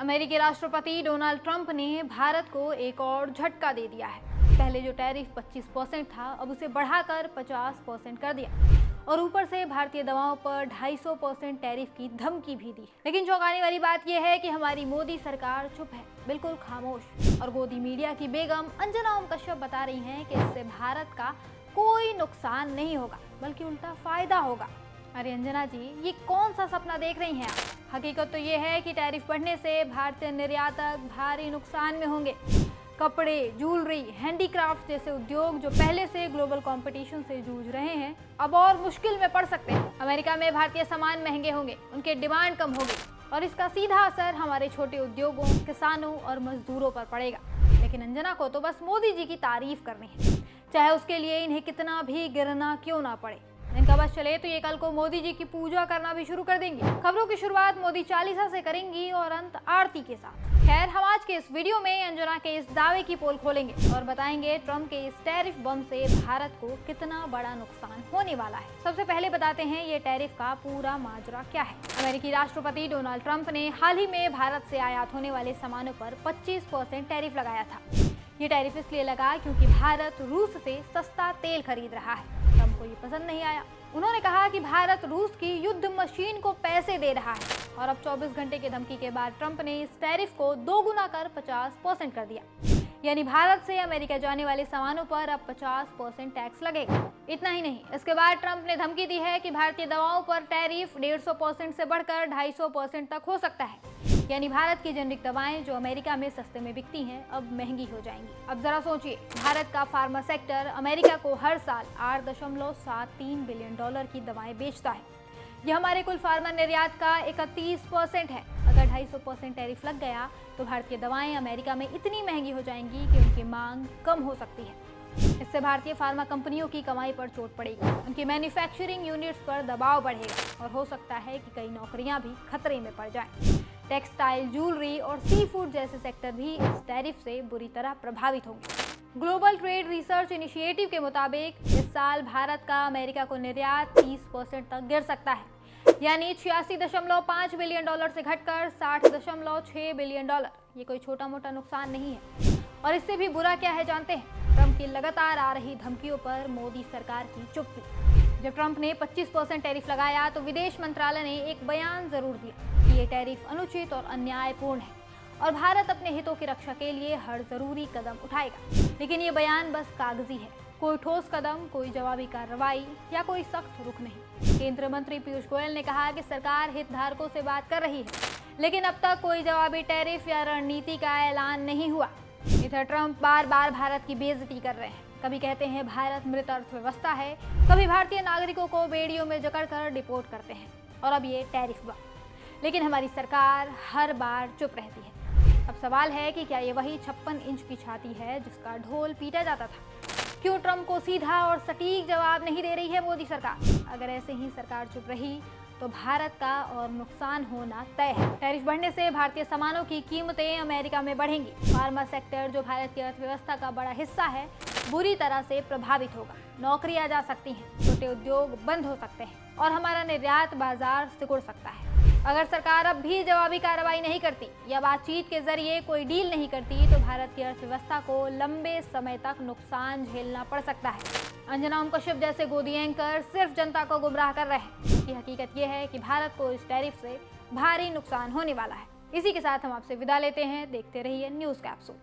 अमेरिकी राष्ट्रपति Donald Trump ने भारत को एक और झटका दे दिया है। पहले जो टैरिफ 25% था, अब उसे बढ़ाकर 50% कर दिया और ऊपर से भारतीय दवाओं पर 250% टैरिफ की धमकी भी दी। लेकिन चौंकाने वाली बात यह है कि हमारी मोदी सरकार चुप है, बिल्कुल खामोश। और गोदी मीडिया की बेगम अंजना ओम कश्यप बता रही हैं कि इससे भारत का कोई नुकसान नहीं होगा, बल्कि उल्टा फायदा होगा। अरे अंजना जी, ये कौन सा सपना देख रही हैं आप? हकीकत तो ये है कि टैरिफ बढ़ने से भारतीय निर्यातक भारी नुकसान में होंगे। कपड़े, ज्वेलरी, हैंडीक्राफ्ट जैसे उद्योग जो पहले से ग्लोबल कंपटीशन से जूझ रहे हैं, अब और मुश्किल में पड़ सकते हैं। अमेरिका में भारतीय सामान महंगे होंगे, उनके डिमांड कम होगी और इसका सीधा असर हमारे छोटे उद्योगों, किसानों और मजदूरों पर पड़ेगा। लेकिन अंजना को तो बस मोदी जी की तारीफ करनी है, चाहे उसके लिए इन्हें कितना भी गिरना क्यों ना पड़े। इनका बस चले तो ये कल को मोदी जी की पूजा करना भी शुरू कर देंगे। खबरों की शुरुआत मोदी चालीसा से करेंगी और अंत आरती के साथ। खैर, हम आज के इस वीडियो में अंजना के इस दावे की पोल खोलेंगे और बताएंगे ट्रंप के इस टैरिफ बम से भारत को कितना बड़ा नुकसान होने वाला है। सबसे पहले बताते हैं ये टैरिफ का पूरा माजरा क्या है। अमेरिकी राष्ट्रपति डोनाल्ड ट्रंप ने हाल ही में भारत से आयात होने वाले सामानों पर 25% टैरिफ लगाया था। ये टैरिफ इसलिए लगा क्योंकि भारत रूस से सस्ता तेल खरीद रहा है। ट्रंप को ये पसंद नहीं आया। उन्होंने कहा कि भारत रूस की युद्ध मशीन को पैसे दे रहा है और अब 24 घंटे की धमकी के बाद ट्रंप ने इस टैरिफ को दोगुना कर 50% कर दिया। यानी भारत से अमेरिका जाने वाले सामानों पर अब 50% टैक्स लगेगा। इतना ही नहीं, इसके बाद ट्रंप ने धमकी दी है कि भारतीय दवाओं पर टैरिफ 150% से बढ़कर 250% तक हो सकता है। यानी भारत की जेनरिक दवाएं जो अमेरिका में सस्ते में बिकती हैं, अब महंगी हो जाएंगी। अब जरा सोचिए, भारत का फार्मा सेक्टर अमेरिका को हर साल $8.73 बिलियन की दवाएं बेचता है। यह हमारे कुल फार्मा निर्यात का 31% है। अगर 250% टैरिफ लग गया तो भारतीय दवाएं अमेरिका में इतनी महंगी हो जाएंगी कि उनकी मांग कम हो सकती है। इससे भारतीय फार्मा कंपनियों की कमाई पर चोट पड़ेगी, उनकी मैन्युफैक्चरिंग यूनिट्स पर दबाव बढ़ेगा और हो सकता है कि कई नौकरियां भी खतरे में पड़ जाएं। टेक्सटाइल, ज्वेलरी और सी फूड जैसे सेक्टर भी इस टैरिफ से बुरी तरह प्रभावित होंगे। ग्लोबल ट्रेड रिसर्च इनिशिएटिव के मुताबिक इस साल भारत का अमेरिका को निर्यात 30% तक गिर सकता है। यानी $86.5 बिलियन से घटकर $60.6 बिलियन। ये कोई छोटा मोटा नुकसान नहीं है। और इससे भी बुरा क्या है जानते हैं? ट्रंप की लगातार आ रही धमकियों पर मोदी सरकार की चुप्पी। जब ट्रंप ने 25% टैरिफ लगाया तो विदेश मंत्रालय ने एक बयान जरूर दिया कि ये टैरिफ अनुचित और अन्यायपूर्ण है और भारत अपने हितों की रक्षा के लिए हर जरूरी कदम उठाएगा। लेकिन ये बयान बस कागजी है, कोई ठोस कदम, कोई जवाबी कार्रवाई या कोई सख्त रुख नहीं। केंद्रीय मंत्री पीयूष गोयल ने कहा कि सरकार हितधारकों से बात कर रही है, लेकिन अब तक कोई जवाबी टैरिफ या रणनीति का ऐलान नहीं हुआ। इधर ट्रंप बार बार भारत की बेइज्जती कर रहे हैं। कभी कहते हैं भारत मृत अर्थव्यवस्था है, कभी भारतीय नागरिकों को बेड़ियों में जकड़कर डिपोर्ट करते हैं और अब ये टैरिफ बम। लेकिन हमारी सरकार हर बार चुप रहती है। अब सवाल है कि क्या ये वही 56 इंच की छाती है जिसका ढोल पीटा जाता था? क्यों ट्रंप को सीधा और सटीक जवाब नहीं दे रही है मोदी सरकार? अगर ऐसे ही सरकार चुप रही तो भारत का और नुकसान होना तय है। टैरिफ बढ़ने से भारतीय सामानों की कीमतें अमेरिका में बढ़ेंगी। फार्मा सेक्टर जो भारत की अर्थव्यवस्था का बड़ा हिस्सा है, बुरी तरह से प्रभावित होगा। नौकरियां जा सकती हैं, छोटे उद्योग बंद हो सकते हैं और हमारा निर्यात बाजार सिकुड़ सकता है। अगर सरकार अब भी जवाबी कार्रवाई नहीं करती या बातचीत के जरिए कोई डील नहीं करती तो भारत की अर्थव्यवस्था को लंबे समय तक नुकसान झेलना पड़ सकता है। अंजना ओम कश्यप जैसे गोदी एंकर सिर्फ जनता को गुमराह कर रहे हैं, क्योंकि हकीकत यह है कि भारत को इस टैरिफ से भारी नुकसान होने वाला है। इसी के साथ हम आपसे विदा लेते हैं। देखते रहिए न्यूज़ कैप्सूल।